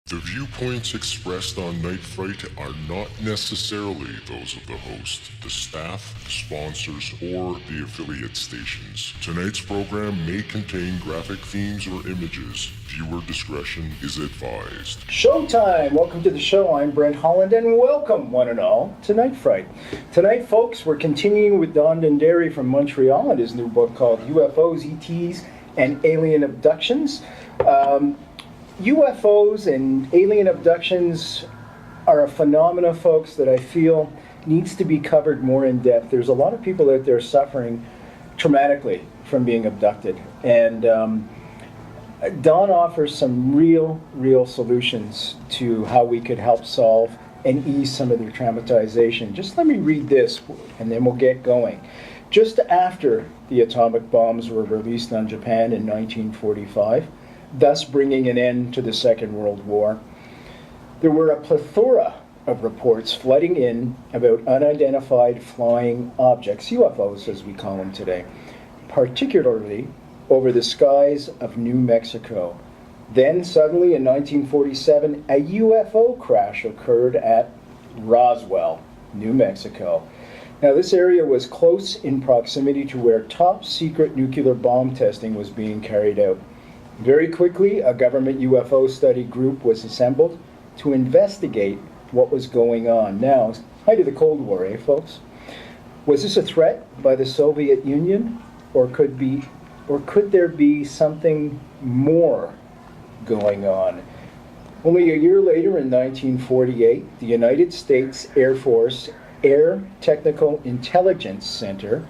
The viewpoints expressed on Night Fright are not necessarily those of the host, the staff, the sponsors, or the affiliate stations. Tonight's program may contain graphic themes or images. Viewer discretion is advised. Showtime! Welcome to the show. I'm Brent, Holland, and welcome, one and all, to Night Fright. Tonight, folks, we're continuing with Donderi from Montreal and his new book called UFOs, ETs, and Alien Abductions. UFOs and alien abductions are a phenomena, folks, that I feel needs to be covered more in depth. There's a lot of people out there suffering traumatically from being abducted. And Don offers some real solutions to how we could help solve and ease some of their traumatization. Just let me read this, and then we'll get going. Just after the atomic bombs were released on Japan in 1945, thus bringing an end to the Second World War, there were a plethora of reports flooding in about unidentified flying objects, UFOs as we call them today, particularly over the skies of New Mexico. Then suddenly in 1947, a UFO crash occurred at Roswell, New Mexico. Now this area was close in proximity to where top secret nuclear bomb testing was being carried out. Very quickly, a government UFO study group was assembled to investigate what was going on. Now, height of the Cold War, folks? Was this a threat by the Soviet Union, or could there be something more going on? Only a year later, in 1948, the United States Air Force Air Technical Intelligence Center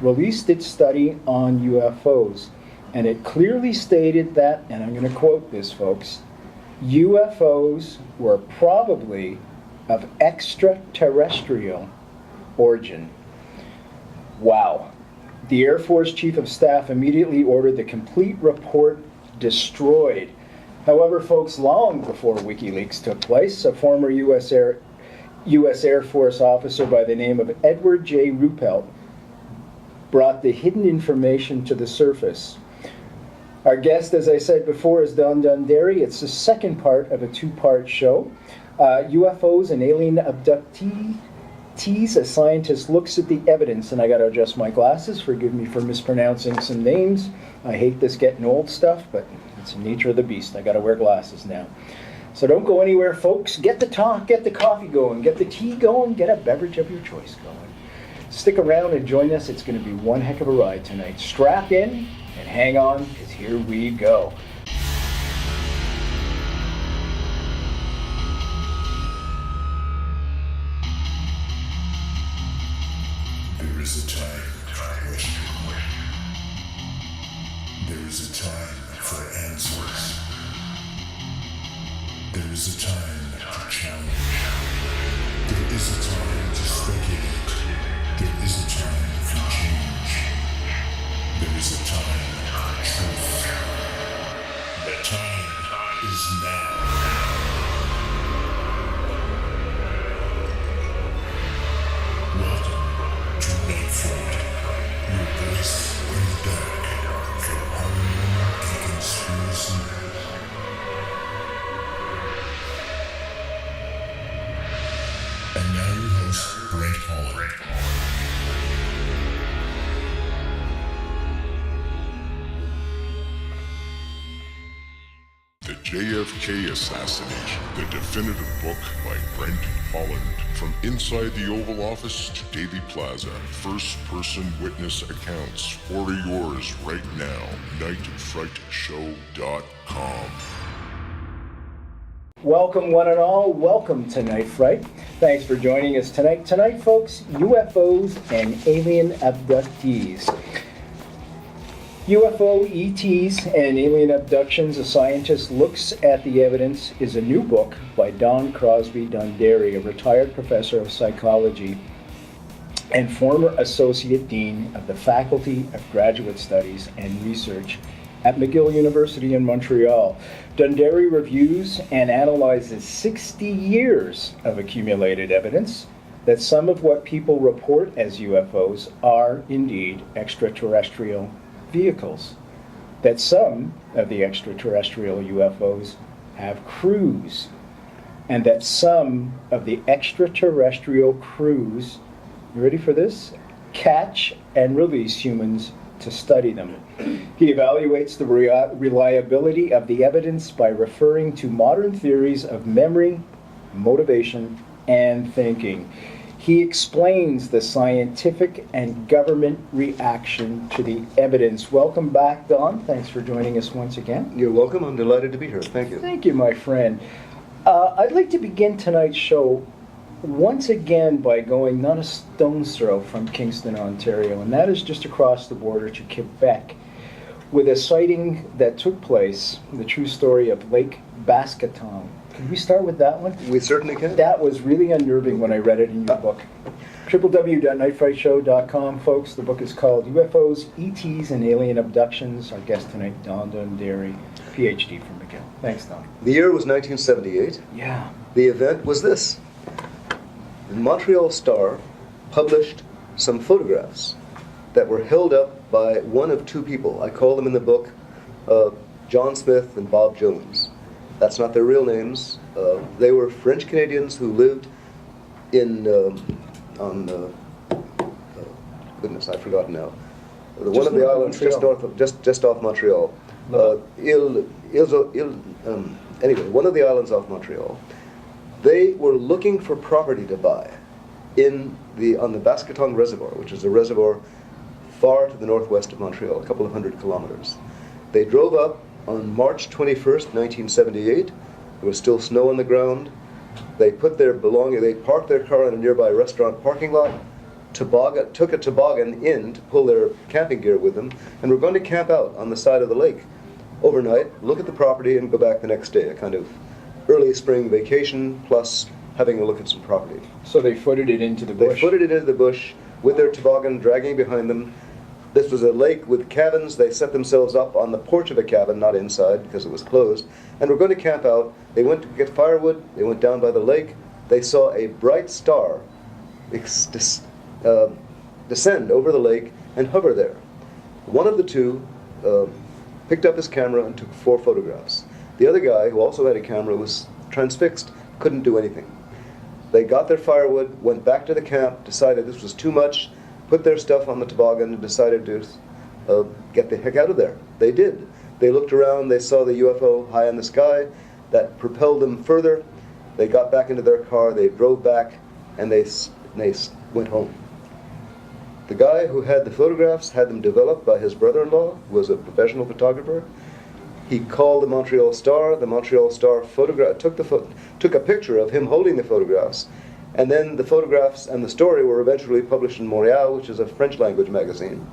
released its study on UFOs. And it clearly stated that, and I'm going to quote this, folks, UFOs were probably of extraterrestrial origin. Wow. The Air Force Chief of Staff immediately ordered the complete report destroyed. However, folks, long before WikiLeaks took place, a former U.S. Air Force officer by the name of Edward J. Ruppelt brought the hidden information to the surface. Our guest, as I said before, is Don Donderi. It's the second part of a two-part show. UFOs and alien abductees. A scientist looks at the evidence, and I got to adjust my glasses. Forgive me for mispronouncing some names. I hate this getting old stuff, but it's the nature of the beast. I got to wear glasses now. So don't go anywhere, folks. Get the talk, get the coffee going, get the tea going, get a beverage of your choice going. Stick around and join us. It's going to be one heck of a ride tonight. Strap in and hang on, because here we go. There is a time for question. There is a time for answers. There is a time to challenge. There is a time to speculate. There is a time for change. There is a time for truth. The time is now. Welcome to Night Fright, your voice in the dark for paranormal and conspiracy. And now your host, Brent Holland. The JFK Assassination, the definitive book by Brent Holland. From inside the Oval Office to Daily Plaza, first-person witness accounts. Order yours right now. nightfrightshow.com. Welcome, one and all. Welcome to Night Fright. Thanks for joining us tonight. Tonight, folks, UFOs and alien abductees. UFO, ETs, and alien abductions, a scientist looks at the evidence, is a new book by Don Crosby Donderi, a retired professor of psychology and former associate dean of the Faculty of Graduate Studies and Research at McGill University in Montreal. Donderi reviews and analyzes 60 years of accumulated evidence that some of what people report as UFOs are indeed extraterrestrial vehicles, that some of the extraterrestrial UFOs have crews, and that some of the extraterrestrial crews, you ready for this? Catch and release humans to study them. He evaluates the reliability of the evidence by referring to modern theories of memory, motivation, and thinking. He explains the scientific and government reaction to the evidence. Welcome back, Don. Thanks for joining us once again. You're welcome. I'm delighted to be here. Thank you. Thank you, my friend. I'd like to begin tonight's show once again by going not a stone's throw from Kingston, Ontario, and that is just across the border to Quebec, with a sighting that took place, the true story of Lake Bascaton. Can we start with that one? We certainly can. That was really unnerving when I read it in your book. www.nightfrightshow.com, folks. The book is called UFOs, ETs, and Alien Abductions. Our guest tonight, Don Donderi, PhD from McGill. Thanks, Don. The year was 1978. Yeah. The event was this. The Montreal Star published some photographs that were held up by one of two people. I call them in the book John Smith and Bob Jones. That's not their real names. They were French Canadians who lived in goodness, I've forgotten now. One of the islands just off Montreal. Anyway, one of the islands off Montreal. They were looking for property to buy on the Bascaton Reservoir, which is a reservoir far to the northwest of Montreal, a couple of 100 kilometers. They drove up on March 21st, 1978. There was still snow on the ground. They put their they parked their car in a nearby restaurant parking lot, took a toboggan in to pull their camping gear with them, and were going to camp out on the side of the lake overnight, look at the property, and go back the next day, a kind of early spring vacation plus having a look at some property. So they footed it into the bush. They footed it into the bush with their toboggan dragging behind them. This was a lake with cabins. They set themselves up on the porch of a cabin, not inside because it was closed, and were going to camp out. They went to get firewood. They went down by the lake. They saw a bright star descend over the lake and hover there. One of the two picked up his camera and took 4 photographs. The other guy, who also had a camera, was transfixed, couldn't do anything. They got their firewood, went back to the camp, decided this was too much, put their stuff on the toboggan, and decided to get the heck out of there. They did. They looked around, they saw the UFO high in the sky, that propelled them further. They got back into their car, they drove back, and they went home. The guy who had the photographs had them developed by his brother-in-law, who was a professional photographer. He called the Montreal Star. The Montreal Star took a picture of him holding the photographs, and then the photographs and the story were eventually published in Montreal, which is a French-language magazine.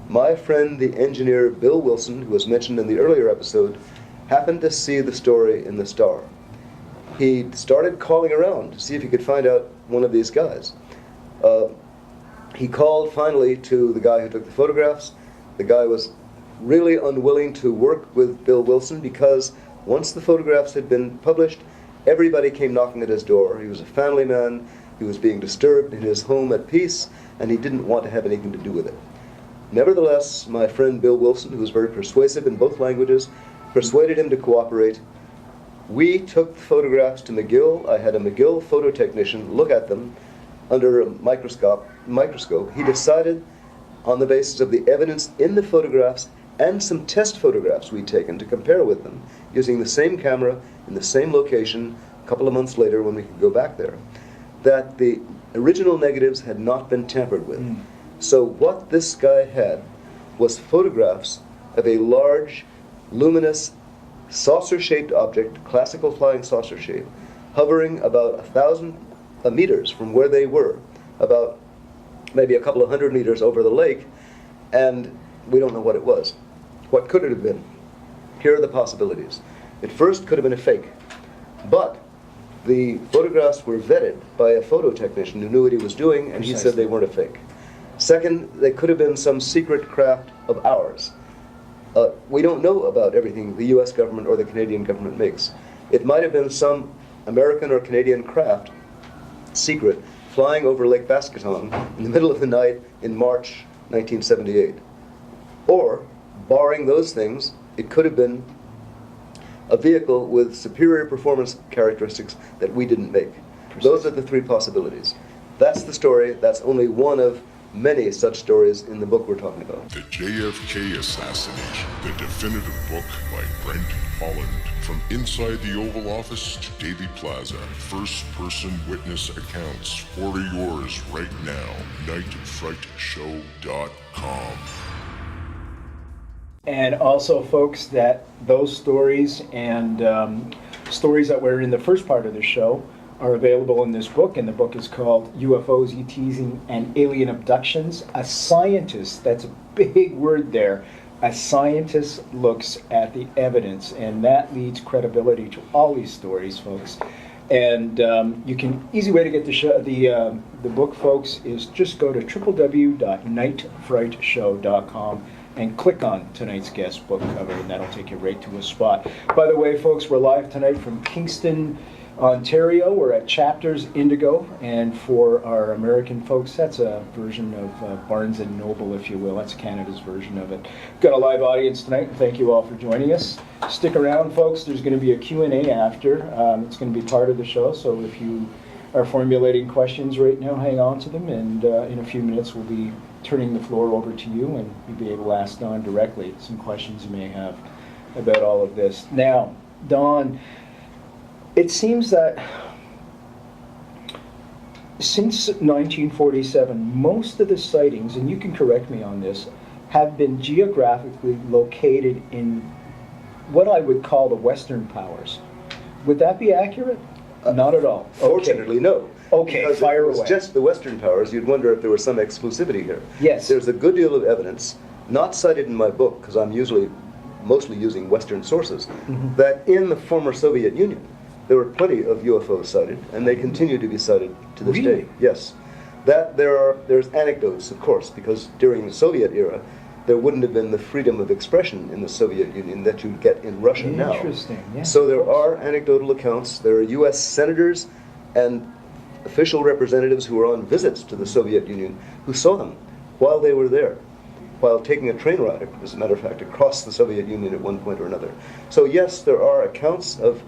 My friend, the engineer Bill Wilson, who was mentioned in the earlier episode, happened to see the story in the Star. He started calling around to see if he could find out one of these guys. He called finally to the guy who took the photographs. The guy was really unwilling to work with Bill Wilson because once the photographs had been published, everybody came knocking at his door. He was a family man. He was being disturbed in his home at peace, and he didn't want to have anything to do with it. Nevertheless, my friend Bill Wilson, who was very persuasive in both languages, persuaded him to cooperate. We took the photographs to McGill. I had a McGill photo technician look at them under a microscope. He decided, on the basis of the evidence in the photographs and some test photographs we'd taken to compare with them, using the same camera in the same location a couple of months later when we could go back there, that the original negatives had not been tampered with. So what this guy had was photographs of a large, luminous, saucer-shaped object, classical flying saucer shape, hovering about 1,000 meters from where they were, about maybe a couple of 100 meters over the lake, and we don't know what it was. What could it have been? Here are the possibilities. It first could have been a fake, but the photographs were vetted by a photo technician who knew what he was doing, and he said they weren't a fake. Second, they could have been some secret craft of ours. We don't know about everything the US government or the Canadian government makes. It might have been some American or Canadian craft, secret, flying over Lake Bascaton in the middle of the night in March 1978. Or, barring those things, it could have been a vehicle with superior performance characteristics that we didn't make. Those are the three possibilities. That's the story. That's only one of many such stories in the book we're talking about. The JFK Assassination, the definitive book by Brent, Holland. From inside the Oval Office to Daily Plaza, first-person witness accounts. Order yours right now. nightfrightshow.com. And also, folks, that those stories and stories that were in the first part of the show are available in this book, and the book is called UFOs, ETs, and Alien Abductions. A scientist, that's a big word there, a scientist looks at the evidence, and that leads credibility to all these stories, folks. And easy way to get the book, folks, is just go to www.nightfrightshow.com and click on tonight's guest book cover, and that'll take you right to a spot. By the way, folks, we're live tonight from Kingston, Ontario. We're at Chapters Indigo, and for our American folks, that's a version of Barnes & Noble, if you will. That's Canada's version of it. Got a live audience tonight, and thank you all for joining us. Stick around, folks. There's going to be a Q&A after. It's going to be part of the show, so if you are formulating questions right now, hang on to them, and in a few minutes we'll be turning the floor over to you, and you'll be able to ask Don directly some questions you may have about all of this. Now, Don, it seems that since 1947, most of the sightings, and you can correct me on this, have been geographically located in what I would call the Western powers. Would that be accurate? Not at all. Fortunately, no. Okay, because fire if it was away. just the Western powers, you'd wonder if there was some exclusivity here. Yes. There's a good deal of evidence, not cited in my book, because I'm mostly using Western sources, that in the former Soviet Union, there were plenty of UFOs sighted, and they continue to be sighted to this Really? day. Yes. There's anecdotes, of course, because during the Soviet era, there wouldn't have been the freedom of expression in the Soviet Union that you get in Russia now. Interesting, yeah. So there are anecdotal accounts. There are U.S. senators and official representatives who were on visits to the Soviet Union who saw them while they were there, while taking a train ride, as a matter of fact, across the Soviet Union at one point or another. So yes, there are accounts of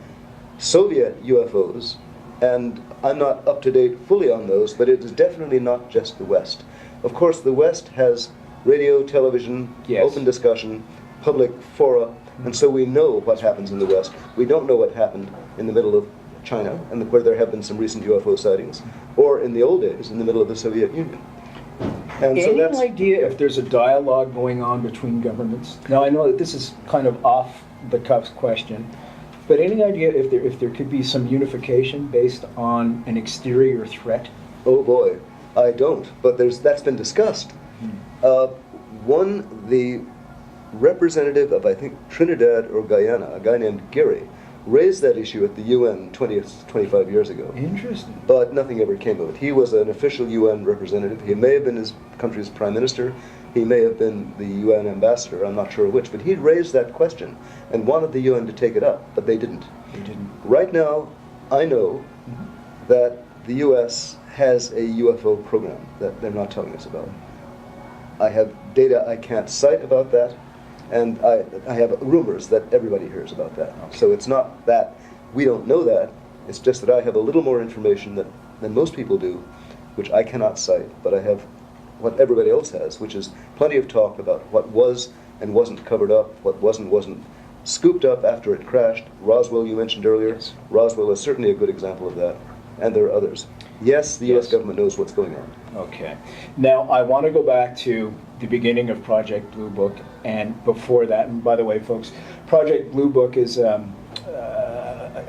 Soviet UFOs, and I'm not up to date fully on those, but it is definitely not just the West. Of course, the West has radio, television, Yes. open discussion, public fora, and so we know what happens in the West. We don't know what happened in the middle of China, and where there have been some recent UFO sightings, or in the old days, in the middle of the Soviet Union. And so Any that's, idea if there's a dialogue going on between governments? Now, I know that this is kind of off the cuff question, but any idea if there could be some unification based on an exterior threat? oh boy, I don't, but that's been discussed. The representative of, I think, Trinidad or Guyana, a guy named Gary, raised that issue at the UN 25 years ago. Interesting. But nothing ever came of it. He was an official UN representative. He may have been his country's prime minister. He may have been the UN ambassador. I'm not sure which. But he raised that question and wanted the UN to take it up, but they didn't. They didn't. Right now, I know that the US has a UFO program that they're not telling us about. I have data I can't cite about that, and I have rumors that everybody hears about that. Okay. So it's not that we don't know that, it's just that I have a little more information than most people do, which I cannot cite, but I have what everybody else has, which is plenty of talk about what was and wasn't covered up, what wasn't scooped up after it crashed. Roswell, you mentioned earlier. Yes. Roswell is certainly a good example of that, and there are others. Yes, the US Yes. government knows what's going on. Okay. Now, I want to go back to the beginning of Project Blue Book, and before that, and by the way, folks, Project Blue Book is a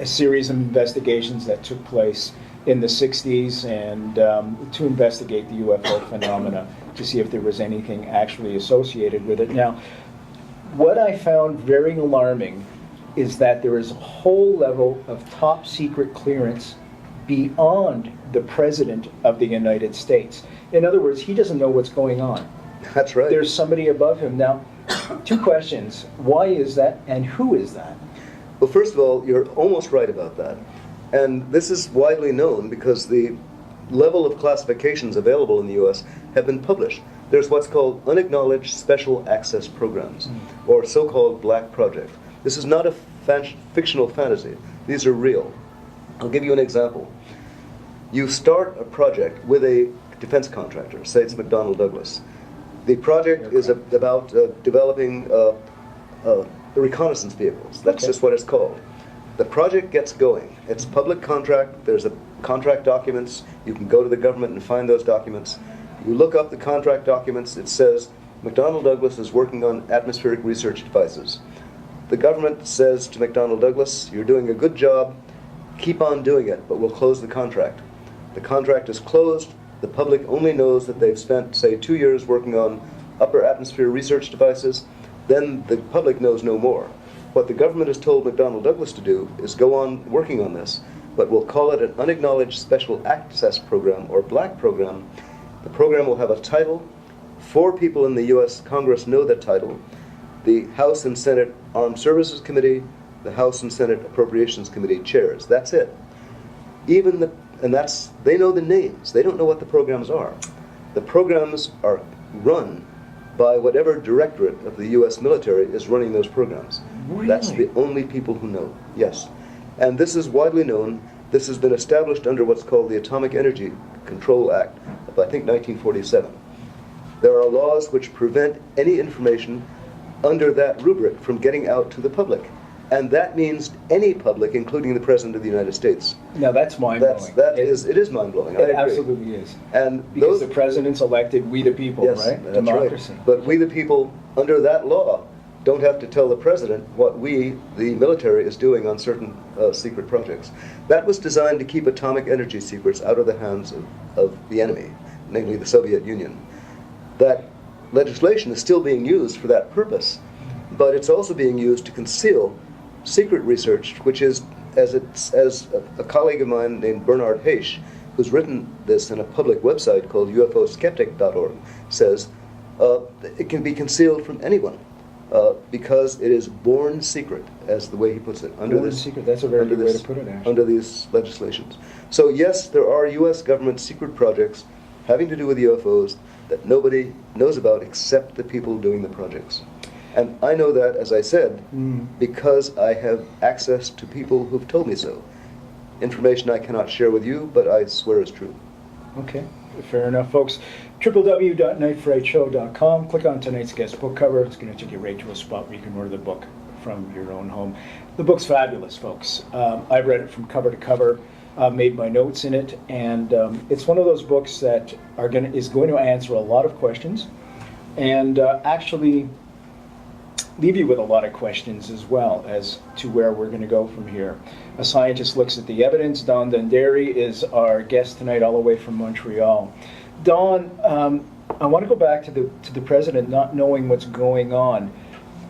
series of investigations that took place in the 60s and to investigate the UFO phenomena to see if there was anything actually associated with it. Now, what I found very alarming is that there is a whole level of top secret clearance beyond the President of the United States. In other words, he doesn't know what's going on. That's right. There's somebody above him. Now, two questions. Why is that, and who is that? Well, first of all, you're almost right about that. And this is widely known because the level of classifications available in the US have been published. There's what's called unacknowledged special access programs, or so-called black project. This is not a fictional fantasy. These are real. I'll give you an example. You start a project with a defense contractor, say it's McDonnell Douglas. The project is about developing reconnaissance vehicles. That's just what it's called. The project gets going. It's public contract. There's a contract documents. You can go to the government and find those documents. You look up the contract documents. It says McDonnell Douglas is working on atmospheric research devices. The government says to McDonnell Douglas, you're doing a good job. Keep on doing it, but we'll close the contract. The contract is closed. The public only knows that they've spent, say, 2 years working on upper atmosphere research devices. Then the public knows no more. What the government has told McDonnell Douglas to do is go on working on this, but we'll call it an unacknowledged special access program, or BLACK program. The program will have a title. 4 people in the U.S. Congress know that title. The House and Senate Armed Services Committee, the House and Senate Appropriations Committee chairs. That's it. They know the names. They don't know what the programs are. The programs are run by whatever directorate of the U.S. military is running those programs. Really? That's the only people who know. Yes. And this is widely known. This has been established under what's called the Atomic Energy Control Act of, I think, 1947. There are laws which prevent any information under that rubric from getting out to the public. And that means any public, including the President of the United States. Now that's mind-blowing. It is mind-blowing. It absolutely is. And because the President's elected, we the people, yes, right? That's Democracy. right. But we the people, under that law, don't have to tell the President what we, the military, is doing on certain secret projects. That was designed to keep atomic energy secrets out of the hands of the enemy, namely the Soviet Union. That legislation is still being used for that purpose, but it's also being used to conceal secret research, which is, as a colleague of mine named Bernard Heisch, who's written this in a public website called UFOskeptic.org, says, it can be concealed from anyone because it is born secret, as the way he puts it. Born secret, that's a very good way to put it, actually. Under these legislations. So yes, there are U.S. government secret projects having to do with UFOs that nobody knows about except the people doing the projects. And I know that, as I said, because I have access to people who've told me so. Information I cannot share with you, but I swear is true. Okay, fair enough, folks. www.nightfrightshow.com. Click on tonight's guest book cover. It's going to take you right to a spot where you can order the book from your own home. The book's fabulous, folks. I've read it from cover to cover, made my notes in it, and it's one of those books that is going to answer a lot of questions, and actually leave you with a lot of questions as well as to where we're going to go from here. A scientist looks at the evidence. Don Donderi is our guest tonight, all the way from Montreal. Don, I want to go back to the president not knowing what's going on,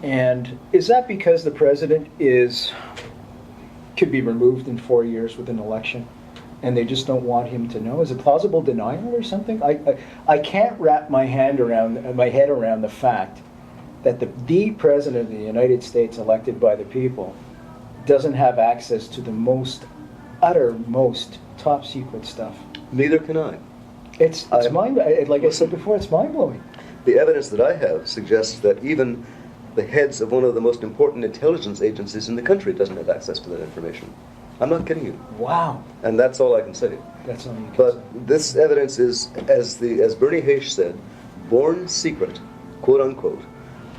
and is that because the president could be removed in 4 years with an election, and they just don't want him to know? Is it plausible denial or something? I can't wrap my head around the fact that the President of the United States, elected by the people, doesn't have access to the most top secret stuff. Neither can I. It's like I said before, it's mind-blowing. The evidence that I have suggests that even the heads of one of the most important intelligence agencies in the country doesn't have access to that information. I'm not kidding you. Wow. And that's all I can say. That's all you can say. But this evidence is, as Bernie Heisch said, born secret, quote unquote.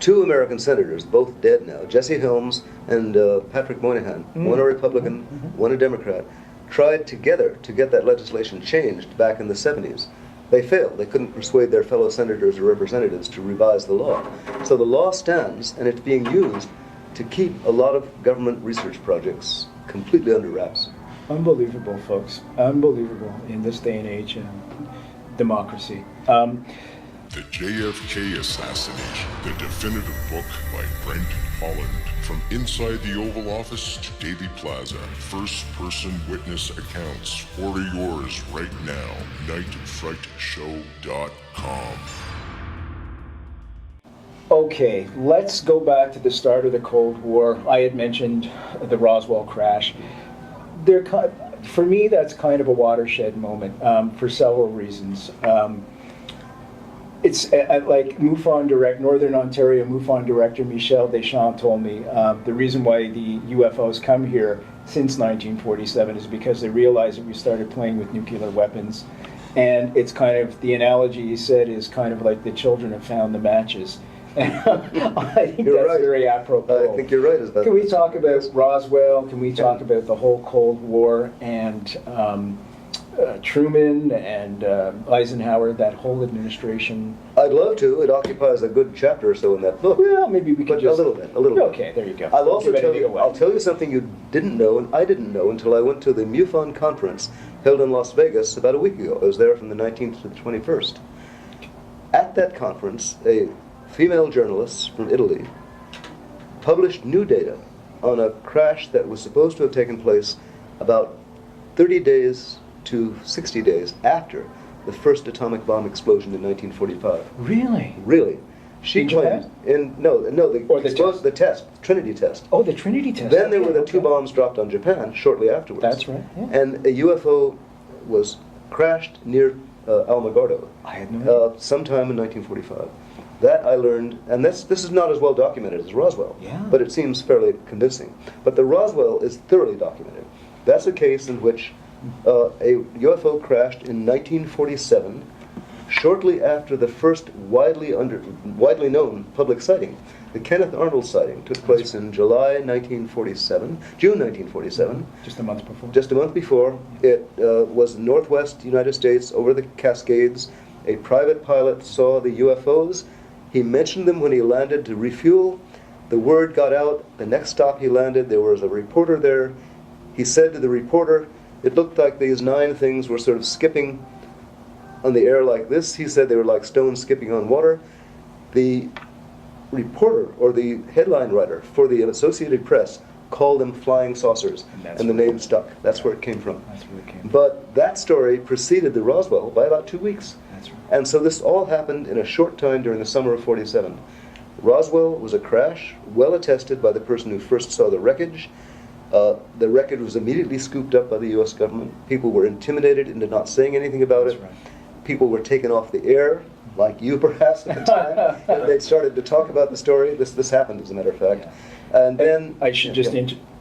2 American senators, both dead now, Jesse Helms and Patrick Moynihan, one a Republican, one a Democrat, tried together to get that legislation changed back in the 70s. They failed. They couldn't persuade their fellow senators or representatives to revise the law. So the law stands, and it's being used to keep a lot of government research projects completely under wraps. Unbelievable, folks. Unbelievable in this day and age in democracy. The JFK Assassination, the definitive book by Brent, Holland. From inside the Oval Office to Daily Plaza, first-person witness accounts. Order yours right now. nightfrightshow.com. Okay, let's go back to the start of the Cold War. I had mentioned the Roswell crash. For me, that's kind of a watershed moment for several reasons. It's like MUFON Northern Ontario MUFON director Michel Deschamps told me the reason why the UFOs come here since 1947 is because they realized that we started playing with nuclear weapons. And it's kind of, the analogy he said is kind of like the children have found the matches. I think You're that's right. very apropos. I think you're right. Can we talk about Roswell? Can we talk about the whole Cold War and Truman and Eisenhower, that whole administration? I'd love to. It occupies a good chapter or so in that book. Well, maybe we could But just... a little bit. Okay, there you go. I'll also Give tell anything you, away. I'll tell you something you didn't know, and I didn't know until I went to the MUFON conference held in Las Vegas about a week ago. I was there from the 19th to the 21st. At that conference, a female journalist from Italy published new data on a crash that was supposed to have taken place about 30 days to 60 days after the first atomic bomb explosion in 1945. Really? Really. She In claimed Or the test? Trinity test. Oh, the Trinity test. Then there were the Okay. two bombs dropped on Japan shortly afterwards. That's right, yeah. And a UFO was crashed near Alamogordo I had no idea. sometime in 1945. That I learned, and this is not as well documented as Roswell, Yeah. but it seems fairly convincing. But the Roswell is thoroughly documented. That's a case in which a UFO crashed in 1947, shortly after the first widely known public sighting. The Kenneth Arnold sighting took place in June 1947. Just a month before. Just a month before. It was northwest United States over the Cascades. A private pilot saw the UFOs. He mentioned them when he landed to refuel. The word got out. The next stop he landed, there was a reporter there. He said to the reporter, it looked like these 9 things were sort of skipping on the air like this. He said they were like stones skipping on water. The reporter, or the headline writer for the Associated Press, called them flying saucers, and the name stuck. That's where it came from. That's where it came from. But that story preceded the Roswell by about 2 weeks. That's right. And so this all happened in a short time during the summer of '47. Roswell was a crash, well attested by the person who first saw the wreckage. The wreckage was immediately scooped up by the U.S. government. People were intimidated into not saying anything about That's it. right. People were taken off the air, like you perhaps at the time. They started to talk about the story. This happened, as a matter of fact. Yeah. And then I should just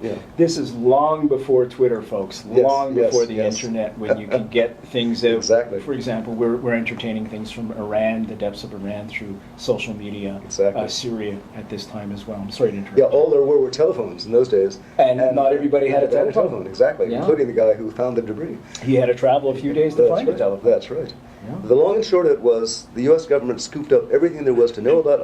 yeah. This is long before Twitter, folks. Yes, Long yes, before the yes. internet, when you can get things out. Exactly. For example, we're entertaining things from Iran, the depths of Iran, through social media. Exactly. Syria at this time as well. I'm sorry to interrupt. Yeah, all there were telephones in those days. And not everybody had a telephone. Exactly, Yeah. including the guy who found the debris. He had to travel a few days to find a telephone. That's right. Yeah. The long and short of it was the U.S. government scooped up everything there was to know about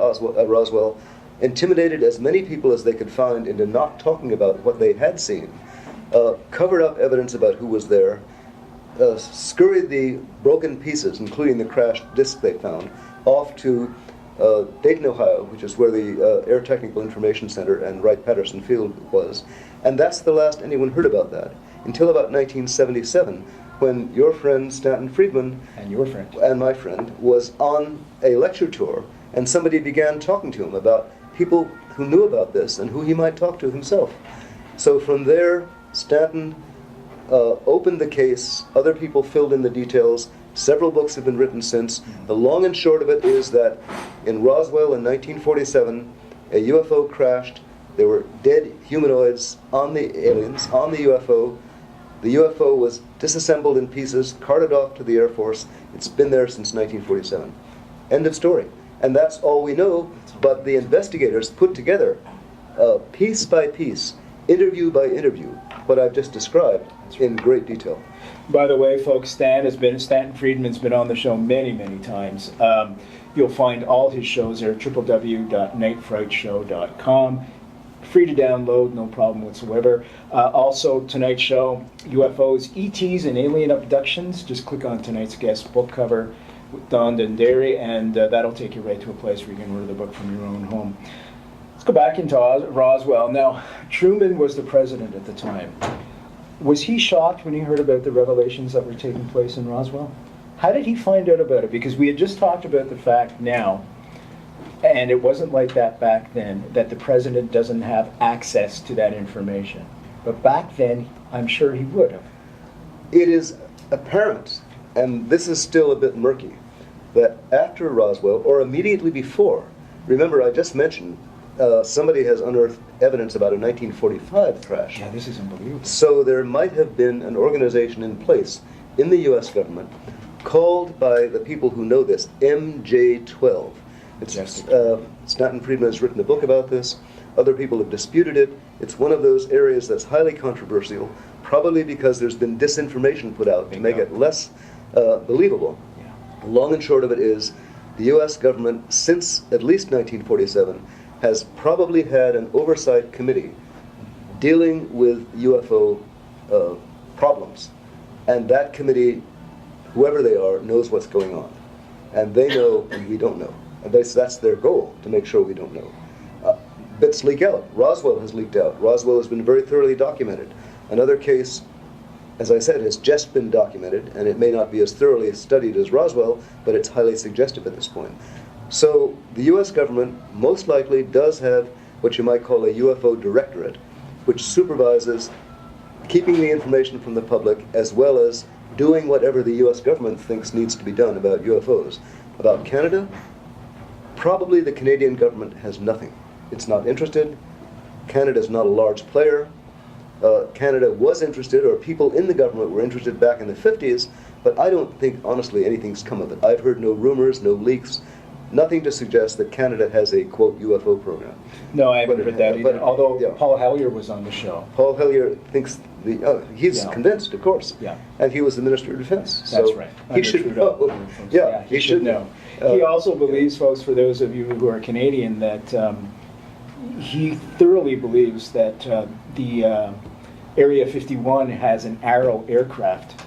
Roswell, intimidated as many people as they could find into not talking about what they had seen, covered up evidence about who was there, scurried the broken pieces, including the crashed disc they found, off to Dayton, Ohio, which is where the Air Technical Information Center and Wright-Patterson Field was. And that's the last anyone heard about that, until about 1977, when your friend Stanton Friedman And your friend. and my friend was on a lecture tour, and somebody began talking to him about people who knew about this and who he might talk to himself. So from there, Stanton opened the case. Other people filled in the details. Several books have been written since. The long and short of it is that in Roswell in 1947, a UFO crashed. There were dead humanoids on the aliens, on the UFO. The UFO was disassembled in pieces, carted off to the Air Force. It's been there since 1947. End of story. And that's all we know, but the investigators put together, piece by piece, interview by interview, what I've just described in great detail. By the way, folks, Stanton Friedman's been on the show many, many times. You'll find all his shows there, www.nightfrightshow.com. Free to download, no problem whatsoever. Also, tonight's show, UFOs, ETs, and alien abductions. Just click on tonight's guest book cover with Donderi, and that'll take you right to a place where you can order the book from your own home. Let's go back into Roswell. Now, Truman was the president at the time. Was he shocked when he heard about the revelations that were taking place in Roswell? How did he find out about it? Because we had just talked about the fact now, and it wasn't like that back then, that the president doesn't have access to that information. But back then, I'm sure he would have. It is apparent, and this is still a bit murky, that after Roswell, or immediately before, remember I just mentioned somebody has unearthed evidence about a 1945 crash. Yeah, this is unbelievable. So there might have been an organization in place in the U.S. government called by the people who know this MJ-12. Stanton Friedman has written a book about this. Other people have disputed it. It's one of those areas that's highly controversial, probably because there's been disinformation put out to make it less believable. Yeah. The long and short of it is, the U.S. government, since at least 1947, has probably had an oversight committee dealing with UFO problems. And that committee, whoever they are, knows what's going on. And they know, and we don't know. And that's their goal, to make sure we don't know. Bits leak out. Roswell has leaked out. Roswell has been very thoroughly documented. Another case, as I said, has just been documented, and it may not be as thoroughly studied as Roswell, but it's highly suggestive at this point. So the U.S. government most likely does have what you might call a UFO directorate, which supervises keeping the information from the public as well as doing whatever the U.S. government thinks needs to be done about UFOs. About Canada, probably the Canadian government has nothing. It's not interested. Canada's not a large player. Canada was interested, or people in the government were interested back in the 50s, but I don't think, honestly, anything's come of it. I've heard no rumors, no leaks, nothing to suggest that Canada has a, quote, UFO program. No, I haven't heard that either, but, although yeah. Paul Hellyer was on the show. Paul Hellyer thinks, he's Yeah. convinced, of course. Yeah. And he was the Minister of Defense. That's So right. He Under should Trudeau. know. Yeah, he should know. He also believes, folks, for those of you who are Canadian, that he thoroughly believes that the Area 51 has an Arrow aircraft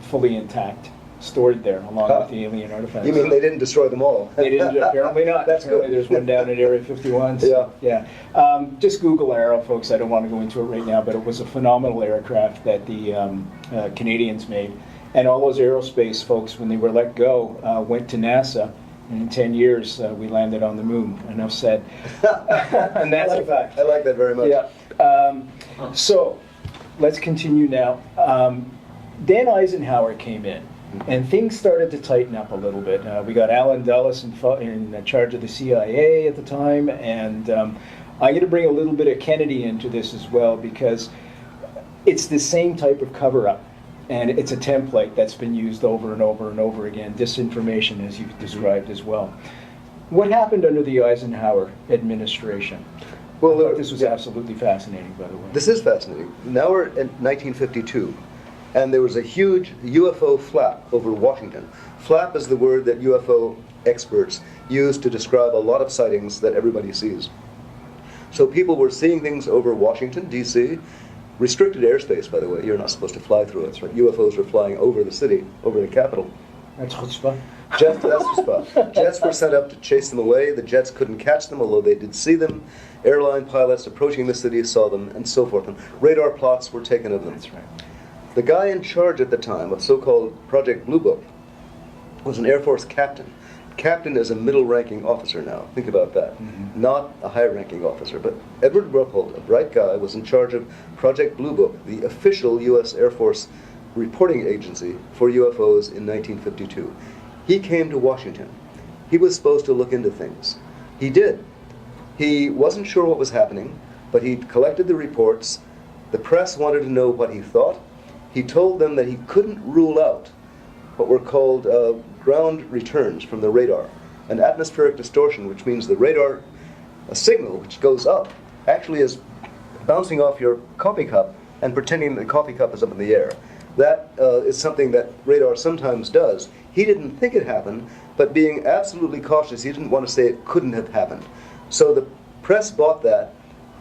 fully intact, stored there, along with the alien artifacts. You mean they didn't destroy them all? They didn't, apparently not. That's Apparently good. There's one down at Area 51. Yeah. Just Google Arrow, folks. I don't want to go into it right now, but it was a phenomenal aircraft that the Canadians made. And all those aerospace folks, when they were let go, went to NASA. And in 10 years, we landed on the moon. Enough said. And that's a fact. I like that very much. Yeah. So, let's continue now. Dan Eisenhower came in, and things started to tighten up a little bit. We got Alan Dulles in charge of the CIA at the time, and I'm going to bring a little bit of Kennedy into this as well, because it's the same type of cover-up, and it's a template that's been used over and over and over again, disinformation, as you've described as well. What happened under the Eisenhower administration? Well, I thought this was absolutely fascinating, by the way. This is fascinating. Now we're in 1952, and there was a huge UFO flap over Washington. Flap is the word that UFO experts use to describe a lot of sightings that everybody sees. So people were seeing things over Washington, D.C., restricted airspace, by the way. You're not supposed to fly through it, but UFOs were flying over the city, over the capital. That's chutzpah. That's the spot. Jets were sent up to chase them away. The jets couldn't catch them, although they did see them. Airline pilots approaching the city saw them, and so forth. And radar plots were taken of them. That's right. The guy in charge at the time of so-called Project Blue Book was an Air Force captain. Captain is a middle-ranking officer now. Think about that. Mm-hmm. Not a high-ranking officer. But Edward Ruppelt, a bright guy, was in charge of Project Blue Book, the official U.S. Air Force reporting agency for UFOs in 1952. He came to Washington. He was supposed to look into things. He did. He wasn't sure what was happening, but he collected the reports. The press wanted to know what he thought. He told them that he couldn't rule out what were called ground returns from the radar, an atmospheric distortion, which means the radar, a signal which goes up, actually is bouncing off your coffee cup and pretending the coffee cup is up in the air. That is something that radar sometimes does. He didn't think it happened, but being absolutely cautious, he didn't want to say it couldn't have happened. So the press bought that.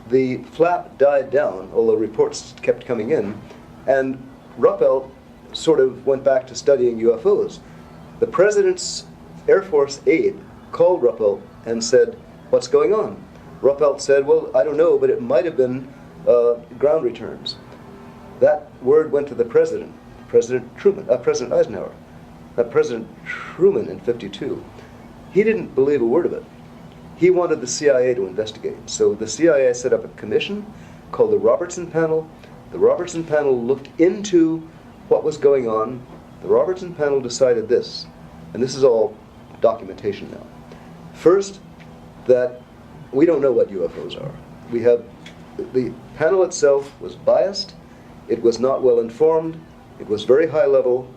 The flap died down, although reports kept coming in, and Ruppelt sort of went back to studying UFOs. The president's Air Force aide called Ruppelt and said, "What's going on?" Ruppelt said, "Well, I don't know, but it might have been ground returns." That word went to the president, President Eisenhower, President Truman in '52. He didn't believe a word of it. He wanted the CIA to investigate. So the CIA set up a commission called the Robertson Panel. The Robertson Panel looked into what was going on. The Robertson Panel decided this, and this is all documentation now. First, that we don't know what UFOs are. We have, the panel itself was biased, it was not well informed, it was very high level,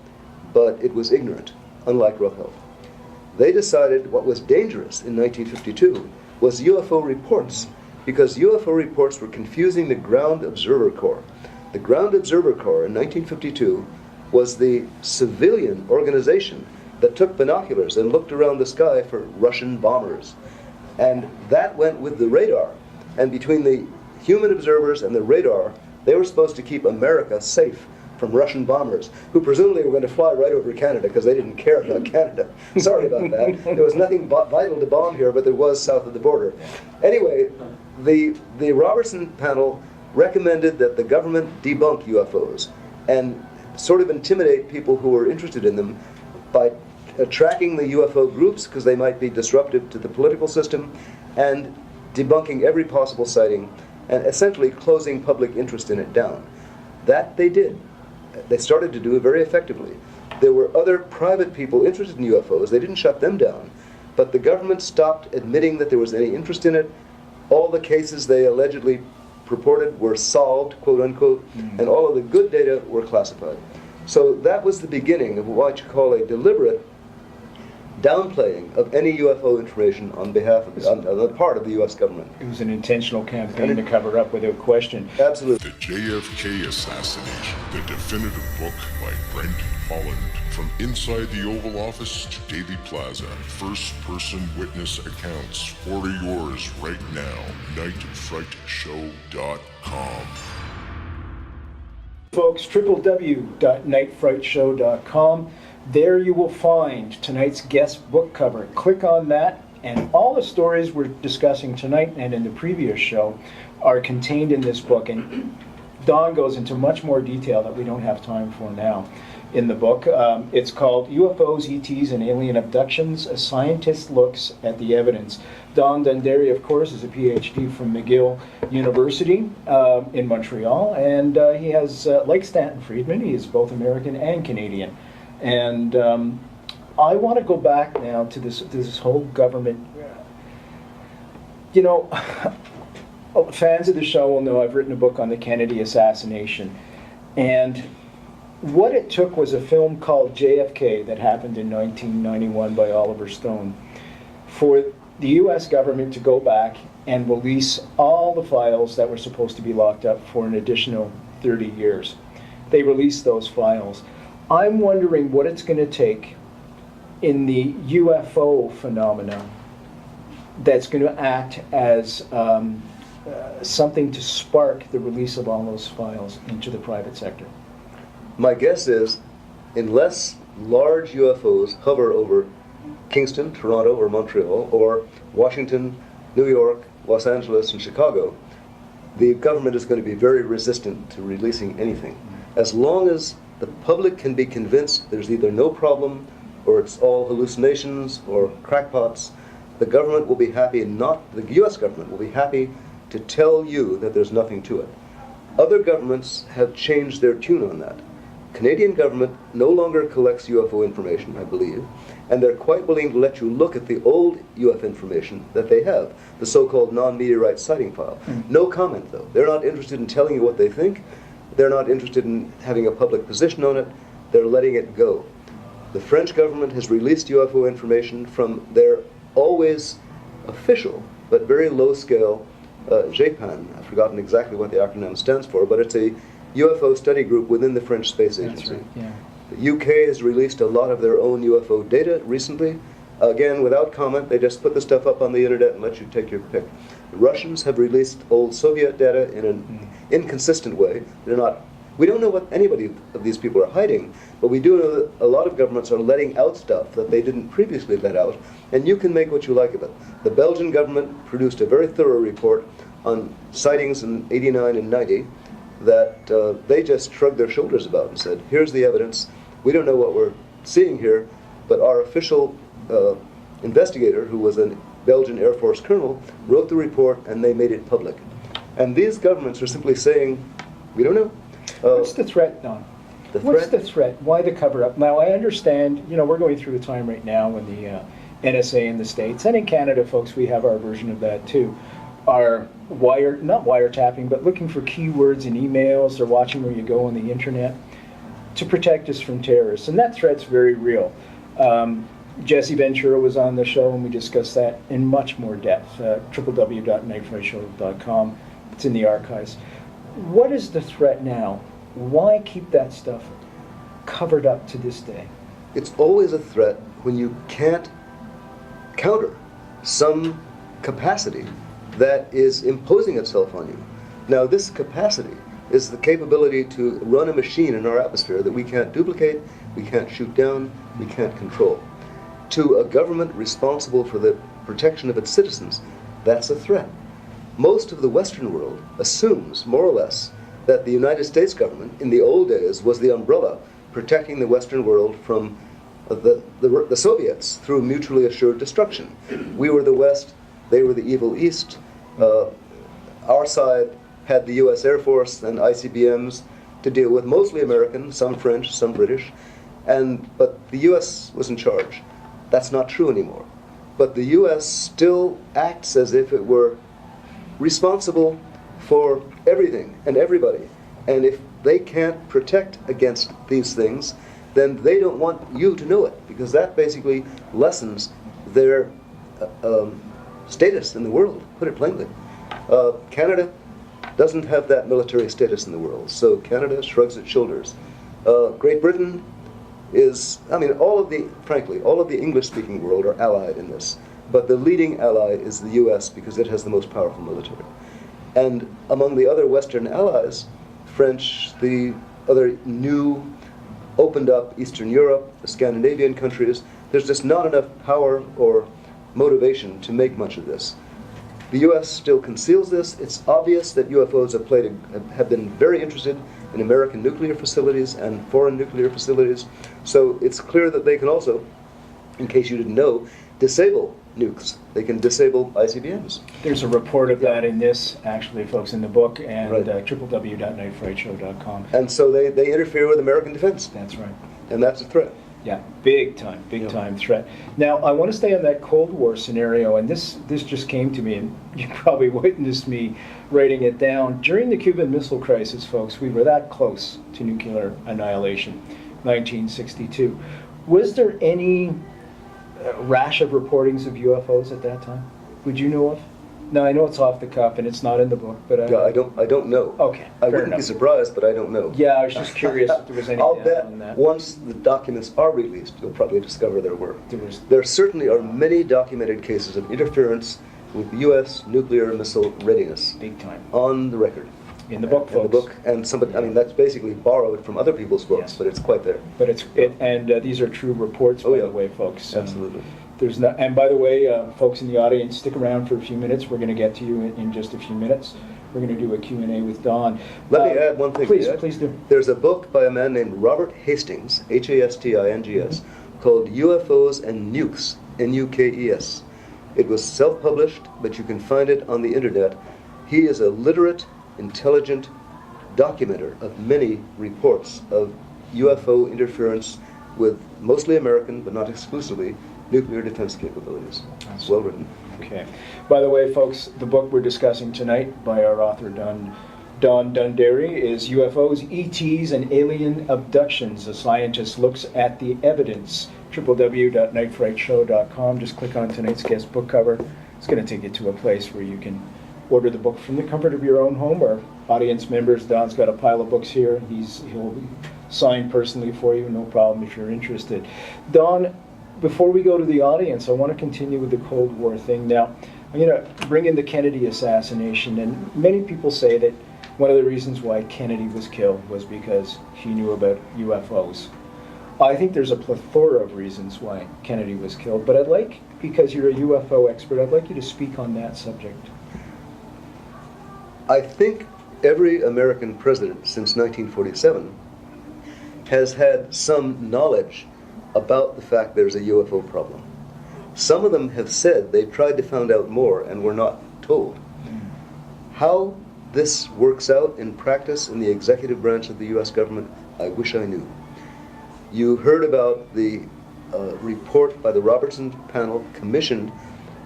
but it was ignorant, unlike Roswell. They decided what was dangerous in 1952 was UFO reports, because UFO reports were confusing the Ground Observer Corps. The Ground Observer Corps in 1952 was the civilian organization that took binoculars and looked around the sky for Russian bombers. And that went with the radar. And between the human observers and the radar, they were supposed to keep America safe from Russian bombers, who presumably were going to fly right over Canada because they didn't care about Canada. Sorry about that. There was nothing vital to bomb here, but there was south of the border. Anyway, the Robertson panel recommended that the government debunk UFOs and sort of intimidate people who were interested in them by tracking the UFO groups because they might be disruptive to the political system, and debunking every possible sighting and essentially closing public interest in it down. That they did. They started to do it very effectively. There were other private people interested in UFOs. They didn't shut them down, but the government stopped admitting that there was any interest in it. All the cases they allegedly purported were solved, quote unquote, and all of the good data were classified. So that was the beginning of what you call a deliberate downplaying of any UFO information on behalf of on the part of the U.S. government. It was an intentional campaign to cover up without question. Absolutely. The JFK Assassination, the definitive book by Brent, Holland. From inside the Oval Office to Daily Plaza, first-person witness accounts. Order yours right now. nightfrightshow.com. Folks, www.nightfrightshow.com. There you will find tonight's guest book cover. Click on that, and all the stories we're discussing tonight and in the previous show are contained in this book. And Don goes into much more detail that we don't have time for now in the book. It's called UFOs, ETs, and Alien Abductions, A Scientist Looks at the Evidence. Don Donderi, of course, is a PhD from McGill University in Montreal, and he has, like Stanton Friedman, he is both American and Canadian. And I want to go back now to this whole government. You know, fans of the show will know I've written a book on the Kennedy assassination. And what it took was a film called JFK that happened in 1991 by Oliver Stone for the U.S. government to go back and release all the files that were supposed to be locked up for an additional 30 years. They released those files. I'm wondering what it's going to take in the UFO phenomena that's going to act as something to spark the release of all those files into the private sector. My guess is, unless large UFOs hover over Kingston, Toronto, or Montreal, or Washington, New York, Los Angeles, and Chicago, the government is going to be very resistant to releasing anything. As long as the public can be convinced there's either no problem, or it's all hallucinations, or crackpots, the government will be happy, the U.S. government will be happy to tell you that there's nothing to it. Other governments have changed their tune on that. Canadian government no longer collects UFO information, I believe, and they're quite willing to let you look at the old UFO information that they have, the so-called non-meteorite sighting file. No comment, though. They're not interested in telling you what they think. They're not interested in having a public position on it. They're letting it go. The French government has released UFO information from their always official, but very low-scale GEPAN. I've forgotten exactly what the acronym stands for, but it's a UFO study group within the French Space Agency. That's right, yeah. The UK has released a lot of their own UFO data recently. Again, without comment, they just put the stuff up on the internet and let you take your pick. The Russians have released old Soviet data in an inconsistent way. We don't know what anybody of these people are hiding, but we do know that a lot of governments are letting out stuff that they didn't previously let out, and you can make what you like of it. The Belgian government produced a very thorough report on sightings in '89 and '90 that they just shrugged their shoulders about and said, here's the evidence. We don't know what we're seeing here, but our official investigator, who was a Belgian Air Force colonel, wrote the report and they made it public. And these governments are simply saying, we don't know. What's the threat, Don? What's the threat? Why the cover-up? Now, I understand, we're going through a time right now when the NSA in the States, and in Canada, folks, we have our version of that too, are not wiretapping, but looking for keywords in emails. They're watching where you go on the internet to protect us from terrorists, and that threat's very real. Jesse Ventura was on the show, and we discussed that in much more depth. www.nightfrightshow.com. It's in the archives. What is the threat now? Why keep that stuff covered up to this day? It's always a threat when you can't counter some capacity that is imposing itself on you. Now, this capacity is the capability to run a machine in our atmosphere that we can't duplicate, we can't shoot down, we can't control. To a government responsible for the protection of its citizens, that's a threat. Most of the Western world assumes, more or less, that the United States government, in the old days, was the umbrella protecting the Western world from the Soviets through mutually assured destruction. We were the West, they were the evil East. Our side had the US Air Force and ICBMs to deal with, mostly American, some French, some British, but the US was in charge. That's not true anymore. But the US still acts as if it were responsible for everything and everybody. And if they can't protect against these things, then they don't want you to know it, because that basically lessens their status in the world, put it plainly. Canada doesn't have that military status in the world, so Canada shrugs its shoulders. Great Britain is, frankly, all of the English-speaking world are allied in this, but the leading ally is the US because it has the most powerful military. And among the other Western allies, French, the other new, opened up Eastern Europe, the Scandinavian countries, there's just not enough power or motivation to make much of this. The US still conceals this. It's obvious that UFOs have been very interested in American nuclear facilities and foreign nuclear facilities. So it's clear that they can also, in case you didn't know, disable nukes. They can disable ICBMs. There's a report of that in this, actually, folks, in the book, and Right. www.nightfrightshow.com. And so they interfere with American defense. That's right. And that's a threat. Yeah, big time threat. Now, I want to stay on that Cold War scenario, and this just came to me, and you probably witnessed me writing it down. During the Cuban Missile Crisis, folks, we were that close to nuclear annihilation, 1962. Was there any rash of reportings of UFOs at that time? Would you know of? Now, I know it's off the cuff and it's not in the book, but Yeah, I don't know. Okay, I fair wouldn't enough. be surprised, but I don't know. Yeah, I was just curious if there was any I'll data bet on that. once the documents are released, you'll probably discover there were. There certainly are many documented cases of interference with U.S. nuclear missile readiness Big time. on the record. In the book, In the folks. book, and somebody, that's basically borrowed from other people's books, Yes. but it's quite there. But these are true reports, by Oh, yeah. the way, folks. Absolutely. And by the way, folks in the audience, stick around for a few minutes. We're going to get to you in just a few minutes. We're going to do a Q&A with Don. Let me add one thing. Please, Ed. please do. There's a book by a man named Robert Hastings, Hastings, called UFOs and Nukes, Nukes. It was self-published, but you can find it on the internet. He is a literate, intelligent documenter of many reports of UFO interference with mostly American, but not exclusively, nuclear defense capabilities. It's well written. Okay. By the way, folks, the book we're discussing tonight by our author, Don Donderi, is UFOs, ETs, and Alien Abductions. A scientist looks at the evidence. www.nightfrightshow.com. Just click on tonight's guest book cover. It's going to take you to a place where you can order the book from the comfort of your own home. Or audience members, Don's got a pile of books here. He'll sign personally for you, no problem if you're interested. Don, before we go to the audience, I want to continue with the Cold War thing. Now, I'm going to bring in the Kennedy assassination, and many people say that one of the reasons why Kennedy was killed was because he knew about UFOs. I think there's a plethora of reasons why Kennedy was killed, but because you're a UFO expert, I'd like you to speak on that subject. I think every American president since 1947 has had some knowledge about the fact there's a UFO problem. Some of them have said they tried to find out more and were not told. How this works out in practice in the executive branch of the US government, I wish I knew. You heard about the report by the Robertson panel commissioned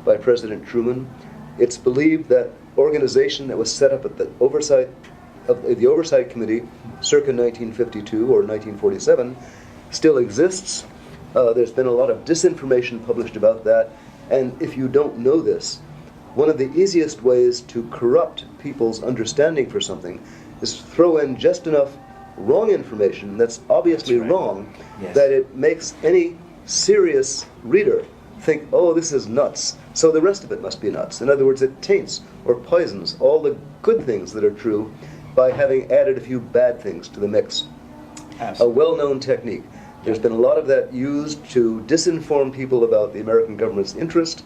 by President Truman. It's believed that organization that was set up at the oversight committee circa 1952 or 1947 still exists. There's been a lot of disinformation published about that, and if you don't know this, one of the easiest ways to corrupt people's understanding for something is to throw in just enough wrong information that's obviously wrong, that it makes any serious reader think, oh, this is nuts, so the rest of it must be nuts. In other words, it taints or poisons all the good things that are true by having added a few bad things to the mix. Absolutely. A well-known technique. There's been a lot of that used to disinform people about the American government's interest.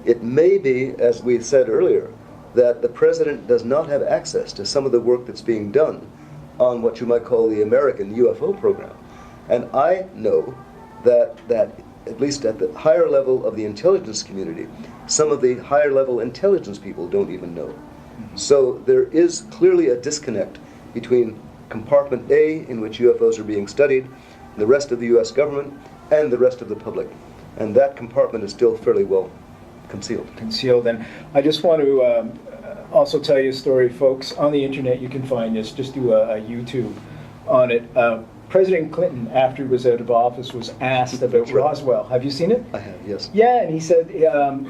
It may be, as we said earlier, that the president does not have access to some of the work that's being done on what you might call the American UFO program. And I know that at least at the higher level of the intelligence community, some of the higher level intelligence people don't even know. So there is clearly a disconnect between compartment A, in which UFOs are being studied, the rest of the US government, and the rest of the public. And that compartment is still fairly well concealed. And I just want to also tell you a story, folks. On the internet you can find this. Just do a YouTube on it. President Clinton, after he was out of office, was asked about Roswell. Have you seen it? I have, yes. Yeah, and he said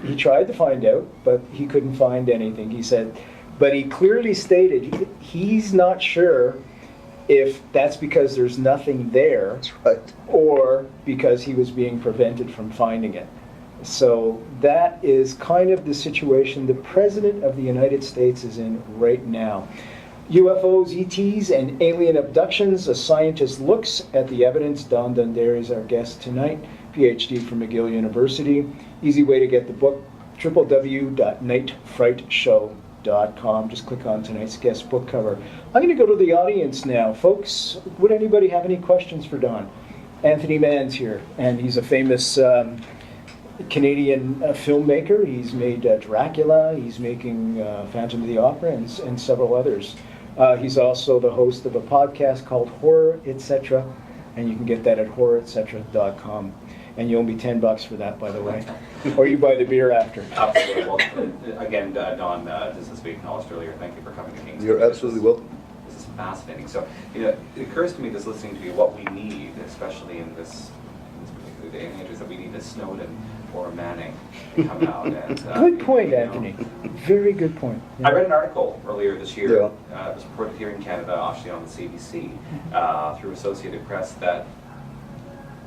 he tried to find out, but he couldn't find anything. He said, but he clearly stated he's not sure if that's because there's nothing there, that's right, or because he was being prevented from finding it. So that is kind of the situation the President of the United States is in right now. UFOs, ETs, and alien abductions. A scientist looks at the evidence. Donderi is our guest tonight, PhD from McGill University. Easy way to get the book, www.nightfrightshow.com. Just click on tonight's guest book cover. I'm going to go to the audience now. Folks, would anybody have any questions for Don? Anthony Mann's here, and he's a famous Canadian filmmaker. He's made Dracula, he's making Phantom of the Opera, and several others. He's also the host of a podcast called Horror Etc., and you can get that at horroretc.com. And you owe me $10 for that, by the way. Or you buy the beer after. Absolutely. Well, again, Don, just as we acknowledged earlier, thank you for coming to King's. You're absolutely welcome. This is fascinating. So, it occurs to me, just listening to you, what we need, especially in this particular day and age, is that we need a Snowden or a Manning to come out. And, good point, Anthony. Very good point. Yeah. I read an article earlier this year. It was reported here in Canada, actually on the CBC, through Associated Press, that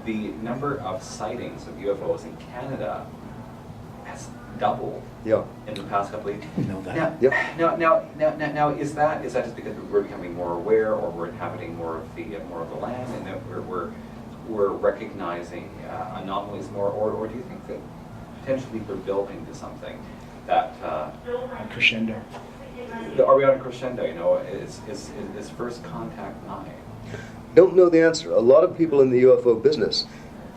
the number of sightings of UFOs in Canada has doubled in the past couple of years. You know that. Now, is that just because we're becoming more aware, or we're inhabiting more of the land, and that we're recognizing anomalies more, or do you think that potentially we're building to something that a crescendo? Are we on a crescendo? Is first contact nigh? Don't know the answer. A lot of people in the UFO business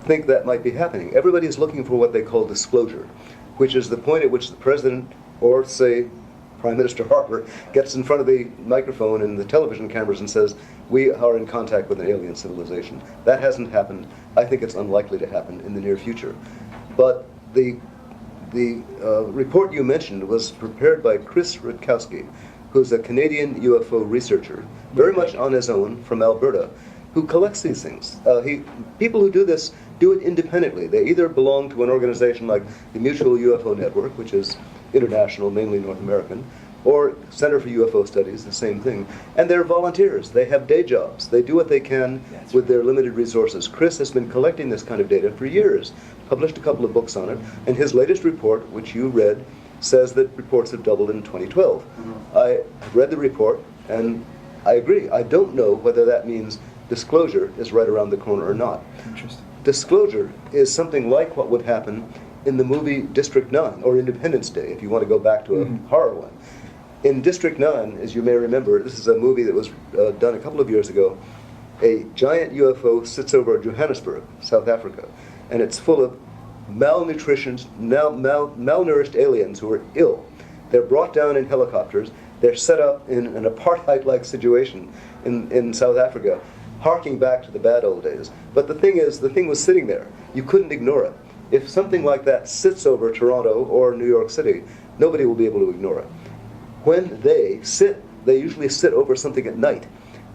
think that might be happening. Everybody is looking for what they call disclosure, which is the point at which the president, or say Prime Minister Harper, gets in front of the microphone and the television cameras and says, we are in contact with an alien civilization. That hasn't happened. I think it's unlikely to happen in the near future. But the report you mentioned was prepared by Chris Rutkowski, who's a Canadian UFO researcher, very much on his own from Alberta, who collects these things. People who do this do it independently. They either belong to an organization like the Mutual UFO Network, which is international, mainly North American, or Center for UFO Studies, the same thing. And they're volunteers. They have day jobs. They do what they can with their limited resources. Chris has been collecting this kind of data for years, published a couple of books on it, and his latest report, which you read, says that reports have doubled in 2012. I read the report, and I agree. I don't know whether that means disclosure is right around the corner or not. Interesting. Disclosure is something like what would happen in the movie District 9, or Independence Day, if you want to go back to a horror one. In District 9, as you may remember, this is a movie that was done a couple of years ago. A giant UFO sits over Johannesburg, South Africa, and it's full of malnourished aliens who are ill. They're brought down in helicopters. They're set up in an apartheid-like situation in South Africa. harking back to the bad old days. But the thing is, the thing was sitting there. You couldn't ignore it. If something like that sits over Toronto or New York City, nobody will be able to ignore it. When they sit, they usually sit over something at night.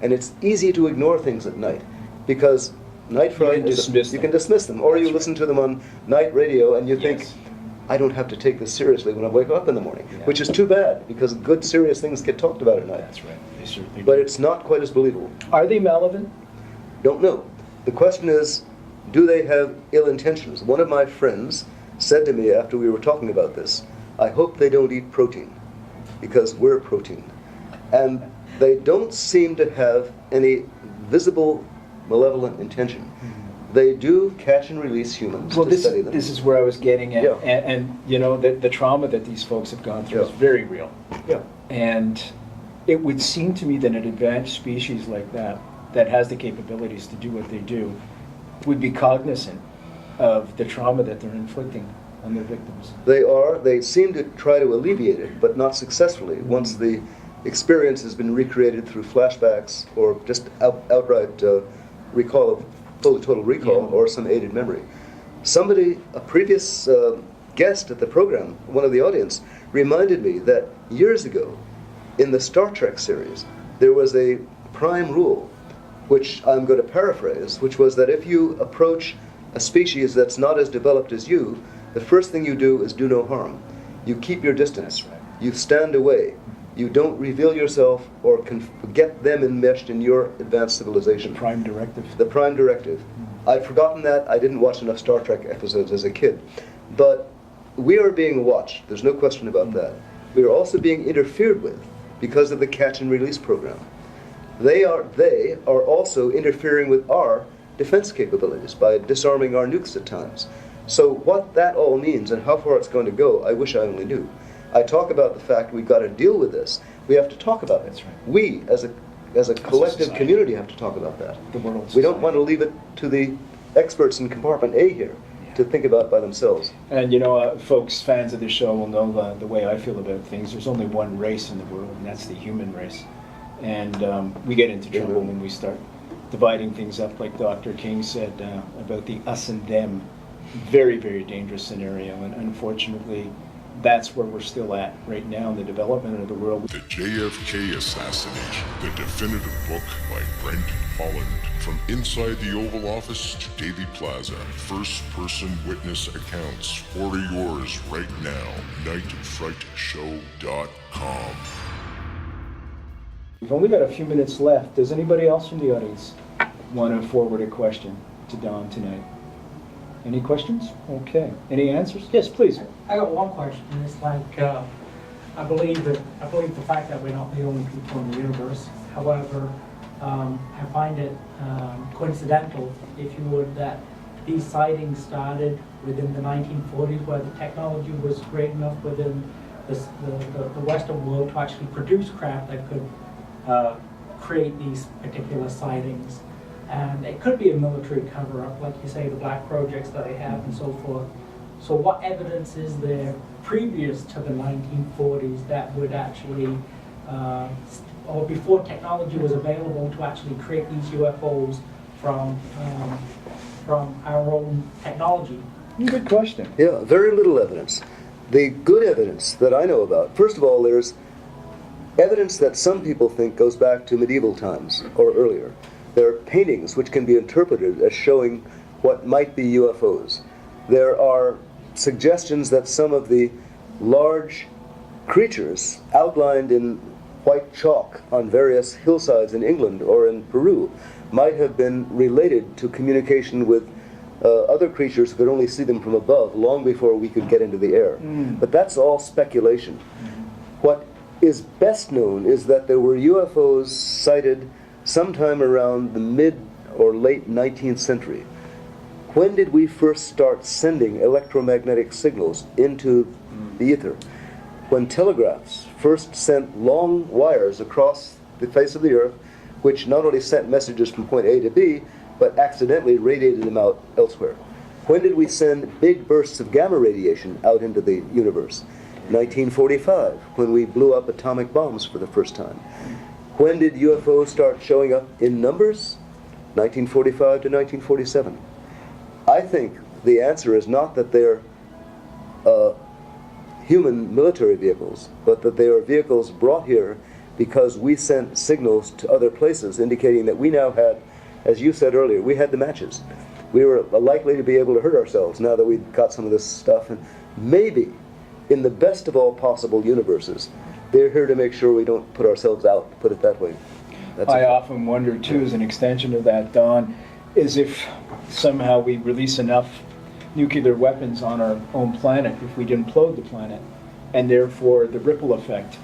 And it's easy to ignore things at night because night fright, you can dismiss them. Or you listen to them on night radio and you think, I don't have to take this seriously when I wake up in the morning, which is too bad because good, serious things get talked about at night. That's right. They certainly But do. it's not quite as believable. Are they malevolent? Don't know. The question is, do they have ill intentions? One of my friends said to me after we were talking about this, I hope they don't eat protein because we're protein. And they don't seem to have any visible malevolent intention. They do catch and release humans to study them. This is where I was getting at. Yeah. And you know, the trauma that these folks have gone through is very real. Yeah. And it would seem to me that an advanced species like that, that has the capabilities to do what they do, would be cognizant of the trauma that they're inflicting on their victims. They seem to try to alleviate it, but not successfully, once the experience has been recreated through flashbacks or just outright recall of total recall or some aided memory. Somebody, a previous guest at the program, one of the audience, reminded me that years ago, in the Star Trek series, there was a prime rule, which I'm going to paraphrase, which was that if you approach a species that's not as developed as you, the first thing you do is do no harm. You keep your distance. That's right. You stand away. You don't reveal yourself or get them enmeshed in your advanced civilization. The prime directive. The prime directive. I'd forgotten that. I didn't watch enough Star Trek episodes as a kid. But we are being watched. There's no question about that. We are also being interfered with because of the catch and release program. They are also interfering with our defense capabilities by disarming our nukes at times. So what that all means and how far it's going to go, I wish I only knew. I talk about the fact we've got to deal with this. We have to talk about it. That's right. We, as a collective society. community, have to talk about that. The world. We don't want to leave it to the experts in compartment A here to think about by themselves. And you know, folks, fans of the show will know the way I feel about things. There's only one race in the world, and that's the human race. And we get into trouble when we start dividing things up, like Dr. King said about the us and them. Very, very dangerous scenario, and unfortunately, that's where we're still at right now in the development of the world. The JFK Assassination, the definitive book by Brent, Holland. From inside the Oval Office to Daily Plaza, first-person witness accounts. Order yours right now. nightfrightshow.com. We've only got a few minutes left. Does anybody else from the audience want to forward a question to Don tonight? Any questions? Okay. Any answers? Yes, please. I got one question. It's like I believe the fact that we're not the only people in the universe. However, I find it coincidental, if you would, that these sightings started within the 1940s, where the technology was great enough within the Western world to actually produce craft that could create these particular sightings. And it could be a military cover-up, like you say, the black projects that they have and so forth. So what evidence is there previous to the 1940s that would actually, or before technology was available to actually create these UFOs from our own technology? Good question. Yeah, very little evidence. The good evidence that I know about, first of all, there's evidence that some people think goes back to medieval times or earlier. There are paintings which can be interpreted as showing what might be UFOs. There are suggestions that some of the large creatures outlined in white chalk on various hillsides in England or in Peru might have been related to communication with other creatures who could only see them from above long before we could get into the air. But that's all speculation. What is best known is that there were UFOs sighted sometime around the mid or late 19th century. When did we first start sending electromagnetic signals into the ether? When telegraphs first sent long wires across the face of the earth, which not only sent messages from point A to B, but accidentally radiated them out elsewhere. When did we send big bursts of gamma radiation out into the universe? 1945, when we blew up atomic bombs for the first time. When did UFOs start showing up in numbers? 1945 to 1947. I think the answer is not that they're human military vehicles, but that they are vehicles brought here because we sent signals to other places indicating that we now had, as you said earlier, we had the matches. We were likely to be able to hurt ourselves now that we'd got some of this stuff. And maybe, in the best of all possible universes, they're here to make sure we don't put ourselves out, put it that way. I often wonder, too, as an extension of that, Don, is if somehow we release enough nuclear weapons on our own planet, if we'd implode the planet, and therefore the ripple effect,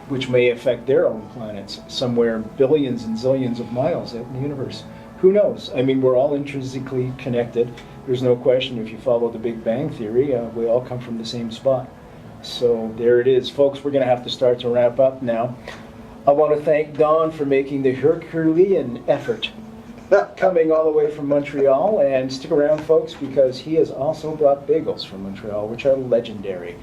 which may affect their own planets somewhere billions and zillions of miles out in the universe. Who knows? I mean, we're all intrinsically connected. There's no question if you follow the Big Bang Theory, we all come from the same spot. So there it is. Folks, we're going to have to start to wrap up now. I want to thank Don for making the Herculean effort coming all the way from Montreal, and stick around, folks, because he has also brought bagels from Montreal, which are legendary.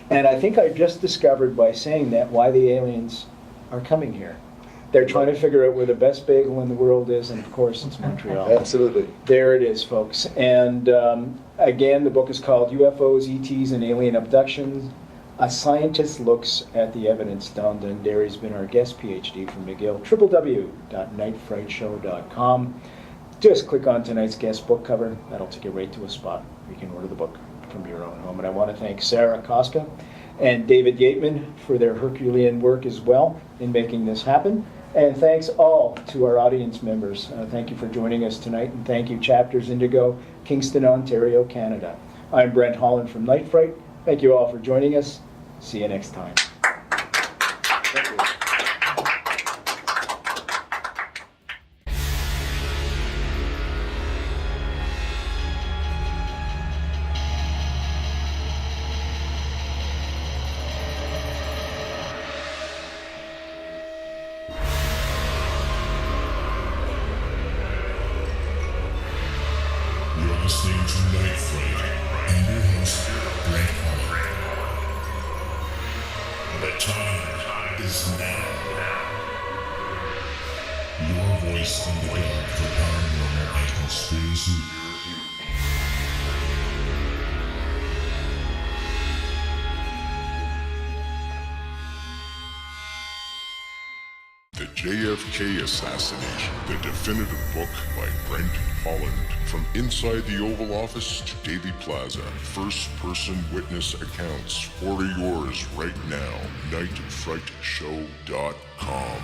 And I think I just discovered by saying that why the aliens are coming here. They're trying to figure out where the best bagel in the world is, and of course it's Montreal. Absolutely. There it is, folks. And again, the book is called UFOs, ETs, and Alien Abductions. A Scientist Looks at the Evidence. Don Donderi's been our guest, PhD from McGill. www.nightfrightshow.com. Just click on tonight's guest book cover. That'll take you right to a spot where you can order the book from your own home. And I want to thank Sarah Koska and David Yateman for their Herculean work as well in making this happen. And thanks all to our audience members. Thank you for joining us tonight. And thank you, Chapters Indigo, Kingston, Ontario, Canada. I'm Brent Holland from Night Fright. Thank you all for joining us. See you next time. Thank you. You're listening to Night Fright and your host, Brent Holland. The time is now. Your voice in the dark for paranormal and conspiracy. The JFK Assassination, the definitive book by Brent Holland. From inside the Oval Office to Daily Plaza, first-person witness accounts. Order yours right now. NightFrightShow.com.